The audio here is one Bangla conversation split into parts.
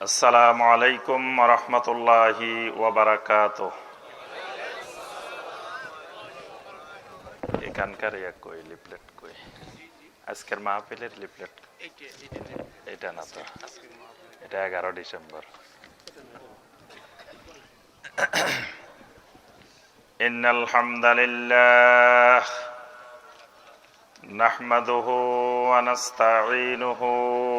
আসসালামু আলাইকুম রহমতুল্লাহি ওয়াবারাকাতুহ। এখানকার কই লিফলেট কই? আজকের মাহফিলের লিফলেট এটা না তো, এটা 11 ডিসেম্বর। ইন্নাল হামদালিল্লাহ নাহমাদুহু ওয়া নাস্তাঈনুহু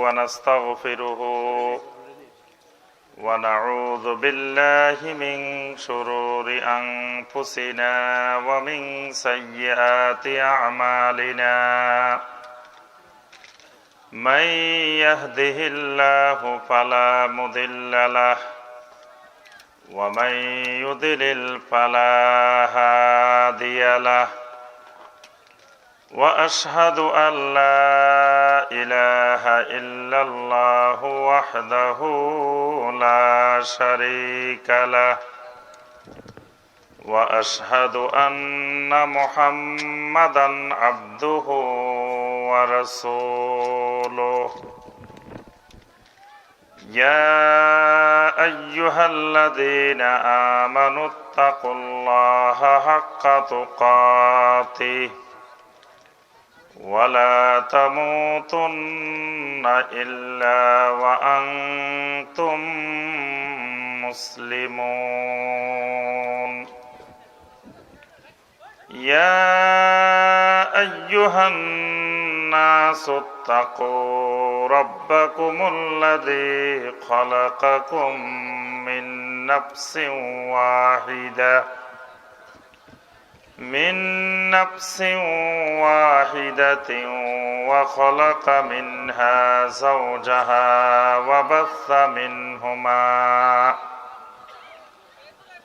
ওয়া নাস্তাগফিরুহু ونعوذ بالله من شرور أنفسنا ومن سيئات أعمالنا من يهده الله فلا مضل له ومن يضلل فلا هادي له وأشهد أن لا إله إلا الله وحده لا شريك له وأشهد أن محمدا عبده ورسوله يا أيها الذين آمنوا اتقوا الله حق تقاته ولا تموتن إلا وأنتم مسلمون يا أيها الناس اتقوا ربكم الذي خلقكم من نفس واحدة وخلق منها زوجها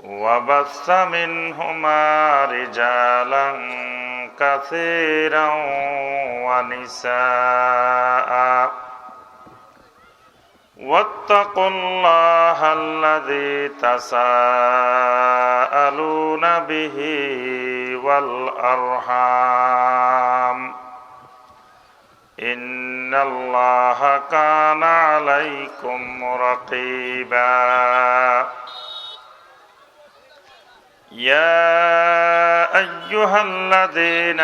وبث منهما رجالا كثيرا ونساء واتقوا الله الذي تساءلون به والأرحام إن الله كان عليكم رقيبا يا أيها الذين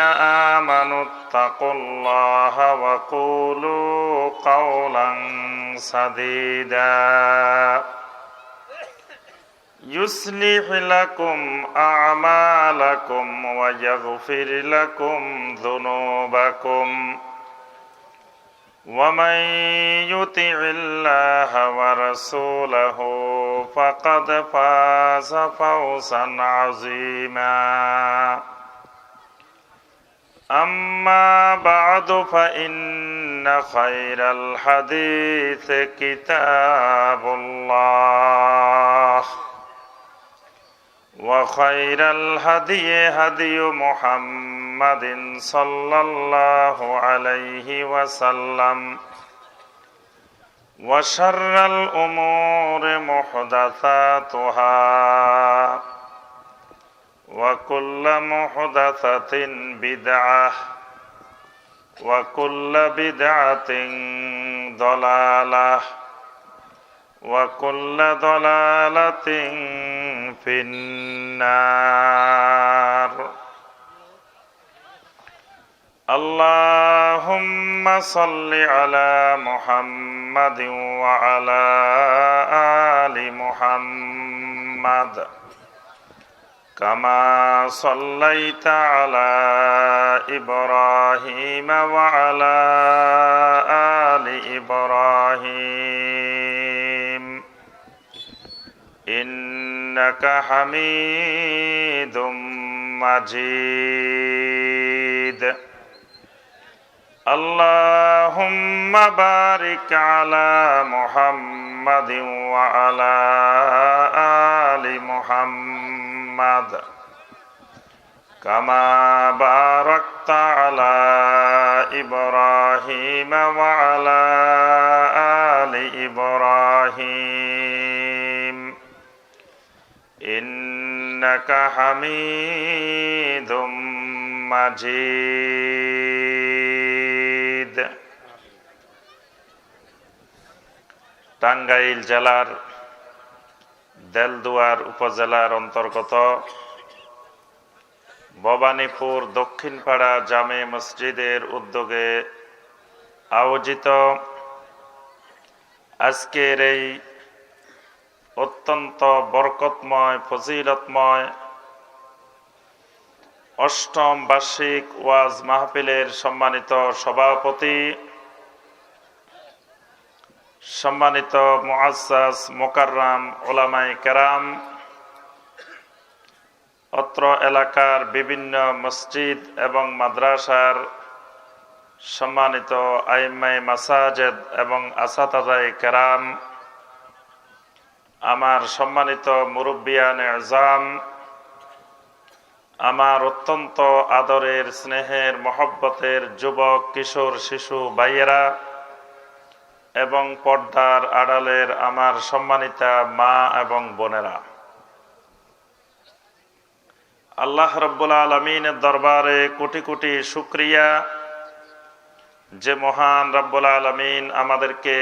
آمنوا اتقوا الله وقولوا قولا سديدا يصلح لكم أعمالكم ويغفر لكم ذنوبكم ومن يطع الله ورسوله فقد فاز فوزا عظيما أما بعد فإن خير الحديث كتاب الله وخير الهدي هدي محمد صلى الله عليه وسلم وشر الأمور محدثاتها وكل محدثة بدعة وكل بدعة ضلالة وكل ضلالة في النار اللهم صل على محمد وعلى آل محمد كما صليت على إبراهيم وعلى آل إبراهيم إنك حميد مجيد اللهم بارك على محمد وعلى آل محمد كما باركت على إبراهيم وعلى آل إبراهيم إنك حميد مجيد টাঙ্গাইল জেলার দেলদুয়ার উপজেলার অন্তর্গত ভবানীপুর দক্ষিণপাড়া জামে মসজিদের উদ্যোগে আয়োজিত আজকের এই অত্যন্ত বরকতময় ফজিলতময় অষ্টম বার্ষিক ওয়াজ মাহফিলের সম্মানিত সভাপতি, সম্মানিত মুআজ্জাজ মুকাররাম উলামায়ে কেরাম, অত্র এলাকার বিভিন্ন মসজিদ এবং মাদ্রাসার সম্মানিত আইম্মায়ে মাসাজিদ এবং আসাতাজায়ে কেরাম, আমার সম্মানিত মুরব্বিয়ানে আযম, আমার অত্যন্ত আদরের স্নেহের মহব্বতের যুবক কিশোর শিশু ভাইয়েরা এবং পর্দার আড়ালের আমার সম্মানিতা মা এবং বোনেরা, আল্লাহ রাব্বুল আলামিনের দরবারে কোটি কোটি শুকরিয়া যে মহান রাব্বুল আলামিন আমাদেরকে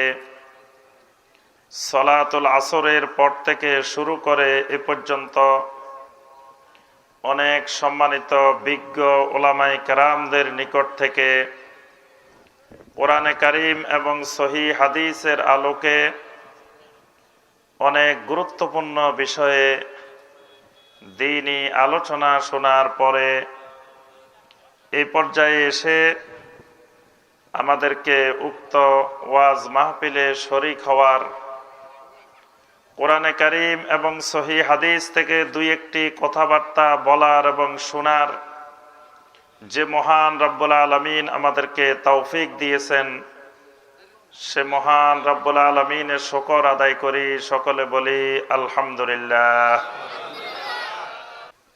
সালাতুল আসরের পর থেকে শুরু করে এ পর্যন্ত অনেক সম্মানিত বিজ্ঞ উলামায়ে কেরামদের নিকট থেকে কোরআনে কারীম এবং সহিহ হাদিসের আলোকে অনেক গুরুত্বপূর্ণ বিষয়ে দ্বীনি আলোচনা শোনার পরে এই পর্যায়ে এসে আমাদেরকে উক্ত ওয়াজ মাহফিলে শরীক হওয়ার, কোরআনে কারীম এবং সহিহ হাদিস থেকে দুই একটি কথাবার্তা বলার এবং শোনার যে মহান রব্বুল আলামিন আমাদেরকে তৌফিক দিয়েছেন, সে মহান রব্বুল আলামিনের শুকর আদায় করি। সকলে বলি আলহামদুলিল্লাহ।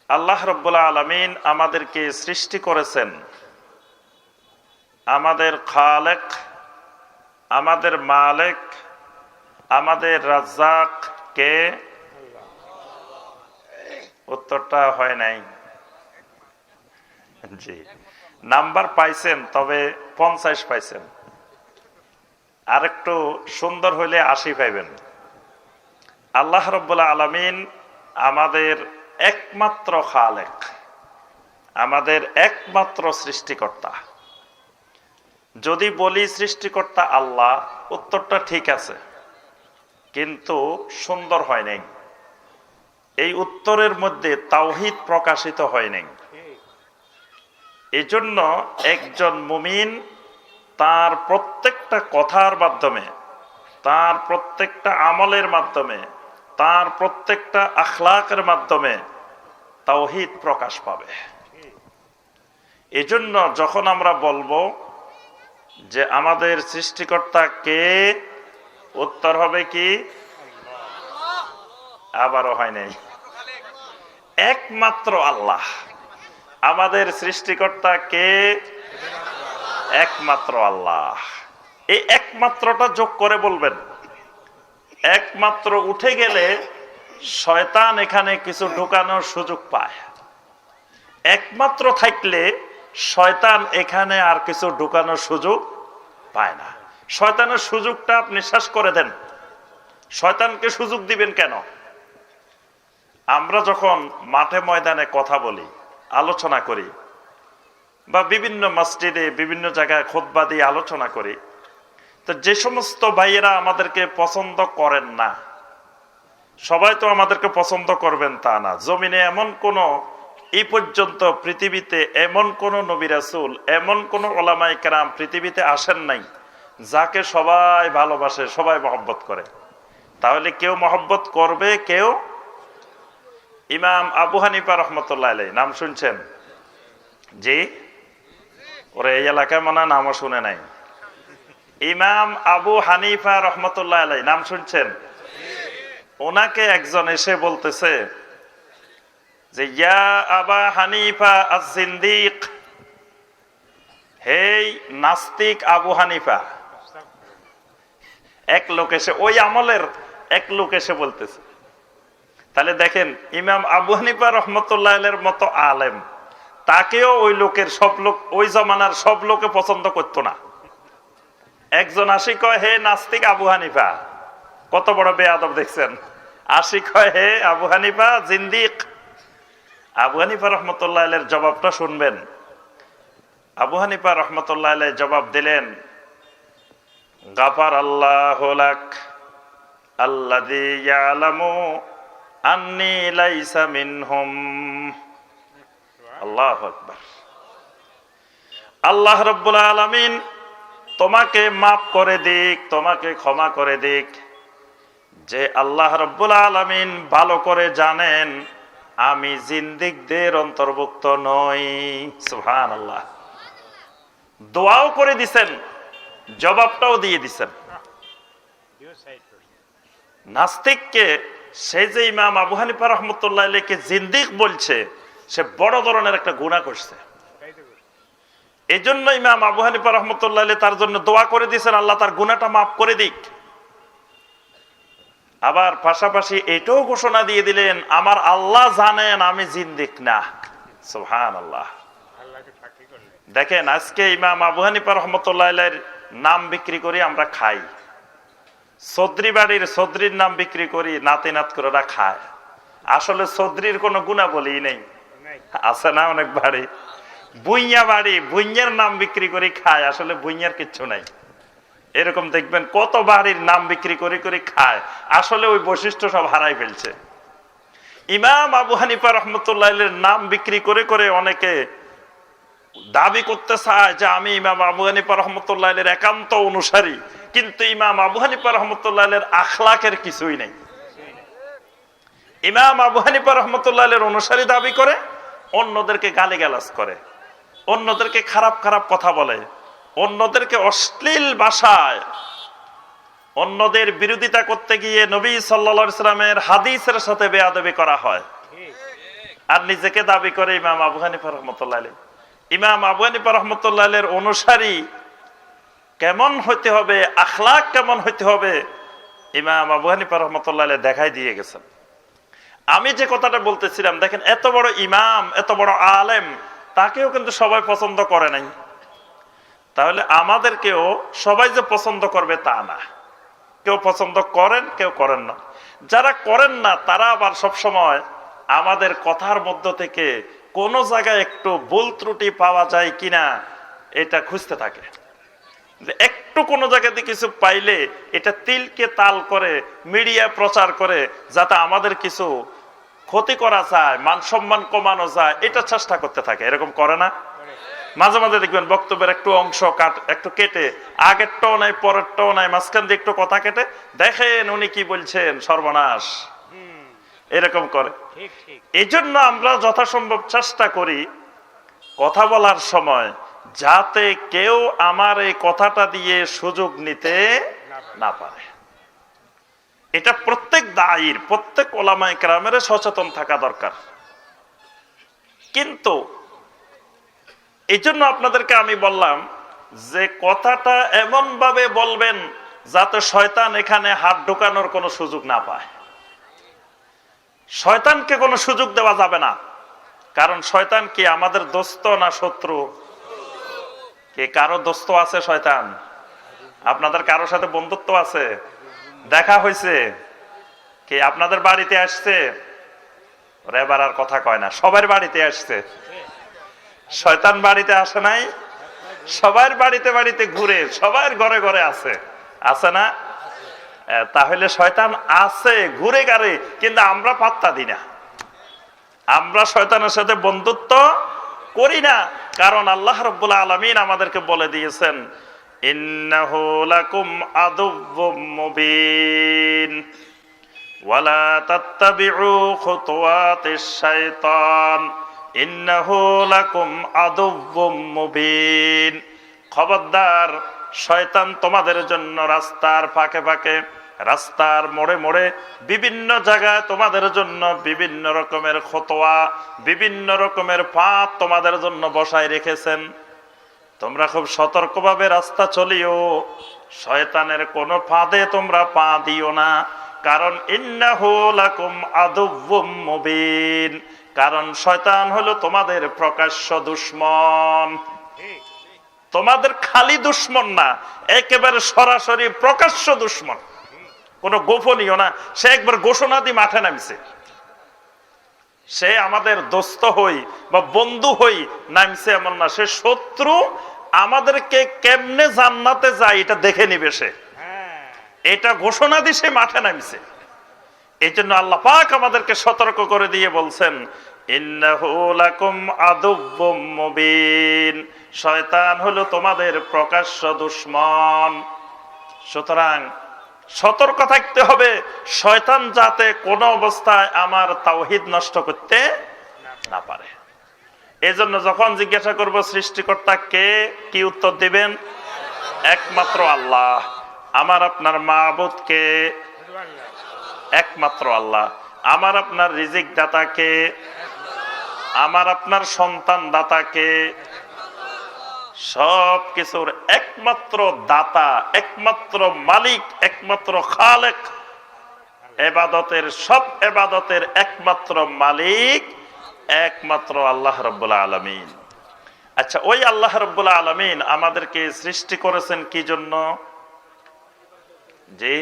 আল্লাহ রব্বুল আলামিন আমাদেরকে সৃষ্টি করেছেন, আমাদের খালেক, আমাদের মালিক, আমাদের রাজ্জাক কে? উত্তরটা হয় নাই। জি, নাম্বার পাইছেন, তবে 50 পাইছেন। আর একটু সুন্দর হইলে 80 পাইবেন। আল্লাহ রাব্বুল আলামিন আমাদের একমাত্র খালেক, আমাদের একমাত্র সৃষ্টিকর্তা। যদি বলি সৃষ্টিকর্তা আল্লাহ, উত্তরটা ঠিক আছে, কিন্তু সুন্দর হয় নাই। এই উত্তরের মধ্যে তাওহীদ প্রকাশিত হয় নাই। এজন্য একজন মুমিন তার প্রত্যেকটা কথার মাধ্যমে, তার প্রত্যেকটা আমলের মাধ্যমে, তার প্রত্যেকটা আখলাকের মাধ্যমে তাওহীদ প্রকাশ পাবে। এজন্য যখন আমরা বলবো যে আমাদের সৃষ্টিকর্তা কে, উত্তর হবে কি? আবারও হয় নাই। একমাত্র আল্লাহ। আমাদের সৃষ্টিকর্তা কে? একমাত্র আল্লাহ। এই একমাত্রটা যোগ করে বলবেন। একমাত্র উঠে গেলে শয়তান এখানে কিছু ঢুকানোর সুযোগ পায়। একমাত্র থাকলে শয়তান এখানে আর কিছু ঢুকানোর সুযোগ পায় না। শয়তানের সুযোগটা আপনি শেষ করে দেন। শয়তানকে সুযোগ দিবেন কেন? আমরা যখন মাঠে ময়দানে কথা বলি, আলোচনা করি, বা বিভিন্ন মসজিদে বিভিন্ন জায়গায় খুতবা দিয়ে আলোচনা করি, তো যে সমস্ত ভাইয়েরা আমাদেরকে পছন্দ করেন না, সবাই তো আমাদেরকে পছন্দ করবেন তা না। জমিনে এমন কোন, এই পর্যন্ত পৃথিবীতে এমন কোন নবী রাসূল, এমন কোন উলামায়ে কেরাম পৃথিবীতে আসেন নাই যাকে সবাই ভালোবাসে, সবাই মহব্বত করে। তাহলে কেউ মহব্বত করবে, কেউ। ইমাম আবু হানিফা রহমতুল্লাহ আলাইহি নাম শুনছেন? জি, ওরা এই এলাকায় মনে হয় নামও শুনে নাই। ইমাম আবু হানিফা রহমতুল্লাহ আলাইহি নাম শুনছেন? ওনাকে একজন এসে বলতেছে যে ইয়া আবা হানিফা আজ-জিন্দিক, হে নাস্তিক আবু হানিফা। এক লোক এসে, ওই আমলের এক লোক এসে বলতেছে। তাহলে দেখেন, ইমাম আবু হানিফা রহমতুল্লাহ আলাইহির মতো আলেম, তাকেও ওই লোকের সব লোক, ওই জমানার সব লোকে পছন্দ করতো না। একজন আসি কয়, হে নাস্তিক আবু হানিফা, কত বড় বেয়াদব দেখছেন। আশিক হয় হে আবু হানিফা জিন্দিক। আবু হানিফা রহমতুল্লাহ আলাইহির জবাবটা শুনবেন। আবু হানিফা রহমতুল্লাহ আলাইহি জবাব দিলেন, গাফার আল্লাহু লাক আল্লাযী ইয়ালামু আন্নী লাইসা মিনহুম। আল্লাহু আকবার। আল্লাহ রাব্বুল আলামিন তোমাকে মাফ করে দিক, তোমাকে ক্ষমা করে দিক, যে আল্লাহ রাব্বুল আলামিন ভালো করে জানেন আমি জিন্দিকদের অন্তর্ভুক্ত নই। সুবহানাল্লাহ। দোয়াও করে দিছেন, জবাবটাও দিয়ে দিছেন। নাস্তিককে সে যে ইমাম আবু হানিফা রহমতুল্লাহ আলাইহিকে জিন্দিক বলছে, সে বড় ধরনের একটা গুনাহ করছে। এই জন্য ইমাম আবু হানিফা রহমতুল্লাহ আলাইহি তার জন্য দোয়া করে দিয়েছেন, আল্লাহ তার গুনাহটা মাফ করে দিক। আবার পাশাপাশি এটাও ঘোষণা দিয়ে দিলেন, আমার আল্লাহ জানেন আমি জিন্দিক না। সুবহানাল্লাহ। দেখেন, আজকে ইমাম আবু হানিফা রহমতুল্লাহ আলাইহির নাম বিক্রি করি আমরা খাই, চৌধুরী বাড়ির চৌধুরীর নাম বিক্রি করি নাতি নাত করে খায়। আসলে চৌধুরীর কোনো গুণাবলী নেই, আছে না অনেক বাড়ি? বুইয়া বাড়ি, বুইয়ার নাম বিক্রি করি খায়, আসলে বুইয়ার কিচ্ছু নাই। এরকম দেখবেন কত বাড়ির নাম বিক্রি করে করে খায়, আসলে ওই বৈশিষ্ট্য সব হারাই ফেলছে। ইমাম আবু হানিফা রহমতুল্লাহ আলাইহির নাম বিক্রি করে করে অনেকে দাবি করতে চায় যে আমি ইমাম আবু হানিফা রহমতুল্লাহ আলাইহির একান্ত অনুসারী, কিন্তু ইমাম আবু হানিফা রহমতুল্লাহ আলাইহির আখলাকের কিছুই নেই। ইমাম আবু হানিফা রহমতুল্লাহ আলাইহির অনুসারী দাবি করে, অন্যদেরকে গালিগালাজ করে, অন্যদেরকে খারাপ খারাপ কথা বলে, অন্যদেরকে অশ্লীল ভাষায়, অন্যদের বিরোধিতা করতে গিয়ে নবী সাল্লাল্লাহু আলাইহি সাল্লামের হাদিসের সাথে বেয়াদবি করা হয়, আর নিজেকে দাবি করে ইমাম আবু হানিফা রহমতুল্লাহ আলাইহি। ইমাম আবু হানিফা রহমতুল্লাহ আলাইহির অনুসারী কেমন হইতে হবে, আখলাক কেমন হইতে হবে, ইমাম আবু হানিফা রহমতুল্লাহ আলাইহি দেখাই দিয়ে গেছেন। আমি যে কথাটা বলতেছিলাম, দেখেন এত বড় ইমাম, এত বড় আলেম, তাকেও কিন্তু সবাই পছন্দ করে নাই। তাহলে আমাদেরকেও সবাই যে পছন্দ করবে তা না, কেউ পছন্দ করেন, কেউ করেন না। যারা করেন না তারা আবার সবসময় আমাদের কথার মধ্য থেকে কোন জায়গায় একটু ভুল ত্রুটি পাওয়া যায় কিনা এটা খুঁজতে থাকে। একটু কোনো জায়গাতে কিছু পাইলে এটা তিলকে তাল করে মিডিয়া প্রচার করে, যাতে আমাদের কিছু ক্ষতি করা যায়, মান সম্মান কমানো যায়, এটা চেষ্টা করতে থাকে। এরকম করে না? মাঝে মাঝে দেখবেন বক্তব্যের একটু অংশ একটু কেটে, আগেরটাও নাই পরেরটাও নাই, মাঝখান দিয়ে একটু কথা কেটে, দেখেন উনি কি বলছেন, সর্বনাশ, এরকম করে। এই জন্য আমরা যথাসম্ভব চেষ্টা করি কথা বলার সময় যাতে কেউ আমার এই কথাটা দিয়ে সুযোগ নিতে না পারে। এটা প্রত্যেক দায়ীর, প্রত্যেক ওলামায়ে কেরামের সচেতন থাকা দরকার। কিন্তু এই জন্য আপনাদেরকে আমি বললাম যে কথাটা এমন ভাবে বলবেন যাতে শয়তান এখানে হাত ঢোকানোর কোনো সুযোগ না পায়। শয়তানকে কোনো সুযোগ দেওয়া যাবে না, কারণ শয়তান কি আমাদের দোস্ত না শত্রু? কে কারো দোস্ত আছে শয়তান? আপনাদের কারোর সাথে বন্ধুত্ব আছে, দেখা হয়েছে? কি আপনাদের বাড়িতে আসছে? এবার আর কথা কয় না, সবার বাড়িতে আসছে। শয়তান বাড়িতে আসে নাই? সবার বাড়িতে বাড়িতে ঘুরে, সবার ঘরে ঘরে আছে, আছে না? তাহলে শয়তান আছে, ঘুরে গারে, কিন্তু আমরা পাত্তা দিই না, আমরা শয়তানের সাথে বন্ধুত্ব করি না। কারণ আল্লাহ রাব্বুল আলামিন আমাদেরকে বলে দিয়েছেন, ইন্নাহু লাকুম আদুউম মুবিন ওয়ালা তাত্তাবিউ খুতুওয়াতিশ শাইতান ইন্নাহু লাকুম আদুউম মুবিন। খবরদার, শয়তান তোমাদের জন্য রাস্তার ফাঁকে ফাঁকে, রাস্তার মোড়ে মোড়ে, বিভিন্ন জায়গায় তোমাদের জন্য বিভিন্ন রকমের খতোয়া, বিভিন্ন রকমের ফাঁদ তোমাদের জন্য বসায় রেখেছেন। তোমরা খুব সতর্কভাবে রাস্তা চলিও, শয়তানের কোনো ফাঁদে তোমরা পা দিও না। কারণ ইন্নাহু লাকুম আদুউম মুবিন, কারণ শয়তান হলো তোমাদের প্রকাশ্য দুশমন। তোমাদের খালি দুশমন না, একেবারে সরাসরি প্রকাশ্য দুশমন। কোনো গোপনীয় না, সে একবার ঘোষণা দিয়ে মাঠে নামছে। সে আমাদের দোস্ত হই বা বন্ধু হই নামছে এমন না, সে শত্রু। আমাদেরকে কেমনে জান্নাতে যায় এটা দেখে নিবে সে, এটা ঘোষণা দিয়ে সে মাঠে নামছে। এই জন্য আল্লাহ পাক আমাদেরকে সতর্ক করে দিয়ে বলছেন, ইন্নাহু লাকুম আদুব্বুম মুবিন, শয়তান হলো তোমাদের প্রকাশ্য দুশমন। সুতরাং সতর্ক থাকতে হবে, শয়তান যাতে কোনো অবস্থায় আমার তাওহীদ নষ্ট করতে না পারে। এজন্য যখন জিজ্ঞাসা করব সৃষ্টিকর্তা কে, কি উত্তর দিবেন? একমাত্র আল্লাহ। আমার আপনার মাবুদ কে? একমাত্র আল্লাহ। আমার আপনার রিজিক দাতা কে? আমার আপনার সন্তান দাতা কে? সব কিছুর একমাত্র দাতা, একমাত্র মালিক, একমাত্র খালেক, ইবাদতের সব ইবাদতের একমাত্র মালিক একমাত্র আল্লাহ রাব্বুল আলামিন। আচ্ছা, ওই আল্লাহ রাব্বুল আলামিন আমাদেরকে সৃষ্টি করেছেন কি জন্য? জি,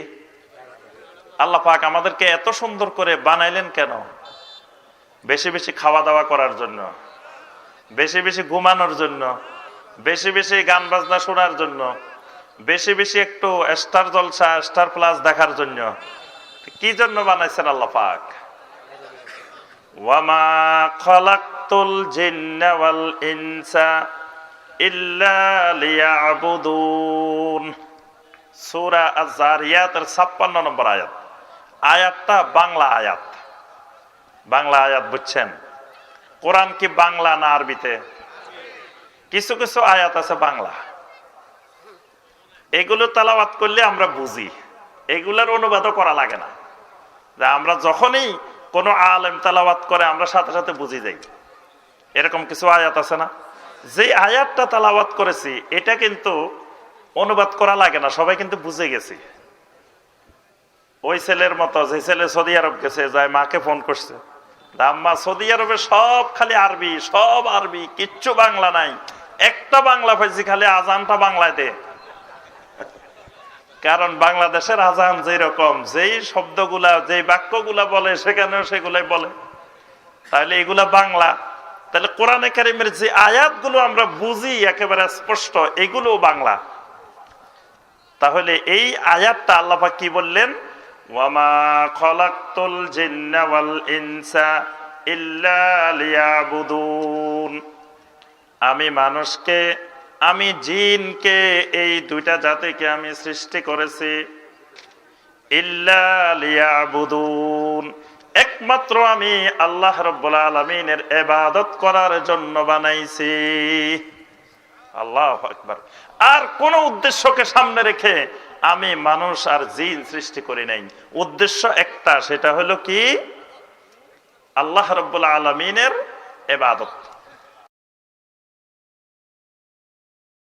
আল্লাহ পাক আমাদেরকে এত সুন্দর করে বানাইলেন কেন? বেশি বেশি খাওয়া দাওয়া করার জন্য, বেশি বেশি ঘুমানোর জন্য, বেশি বেশি গান বাজনা শোনার জন্য, বেশি বেশি একটু স্টার জলসা, স্টার প্লাস দেখার জন্য? কি জন্য বানাইছেন আল্লাহ পাক? ওয়ামা খালাকতুল জিন্না ওয়াল ইনসা ইল্লা লিয়াবুদুন, সূরা আয-যারিয়াতের 56 নম্বর আয়াত। আয়াতটা বাংলা আয়াত। বাংলা আয়াত বুঝছেন? কোরআন কি বাংলা না আরবিতে? কিছু কিছু আয়াত আছে বাংলা, এগুলো তেলাওয়াত করলে আমরা বুঝি, এগুলোর অনুবাদও করা লাগে না। আমরা যখনই কোনো আলেম তেলাওয়াত করে আমরা সাথে সাথে বুঝি যাই। এরকম কিছু আয়াত আছে না? যে আয়াতটা তেলাওয়াত করেছি এটা কিন্তু অনুবাদ করা লাগে না, সবাই কিন্তু বুঝে গেছি। ওই ছেলের মতো, যে ছেলে সৌদি আরব গেছে, যায় মাকে ফোন করছে, আম্মা সৌদি আরবে সব খালি আরবি, সব আরবি, কিচ্ছু বাংলা নাই, একটা বাংলা পাইছি, খালি আজানটা বাংলায় দে। কারণ বাংলাদেশের আজান যেরকম, যেই শব্দগুলা, যেই বাক্যগুলা বলে সেখানেও সেগুলাই বলে, তাহলে এগুলা বাংলা। তাহলে কোরআনে কারিমের যে আয়াতগুলো আমরা বুঝি একেবারে স্পষ্ট, এগুলো বাংলা। তাহলে এই আয়াতটা আল্লাহ পাক কি বললেন? ওয়ামা খালাকতুল জিন্না ওয়াল ইনসা ইল্লা লিয়াবুদুন, আমি মানুষকে, আমি জিনকে, এই দুইটা জাতিকে আমি সৃষ্টি করেছি। ইল্লা লিয়াবুদুন, একমাত্র আমি আল্লাহ রাব্বুল আলামিনের ইবাদত করার জন্য বানাইছি। আল্লাহু আকবার। আর কোন উদ্দেশ্যকে সামনে রেখে আমি মানুষ আর জিন সৃষ্টি করি নাই। উদ্দেশ্য একটা, সেটা হলো কি? আল্লাহ রাব্বুল আলামিনের ইবাদত।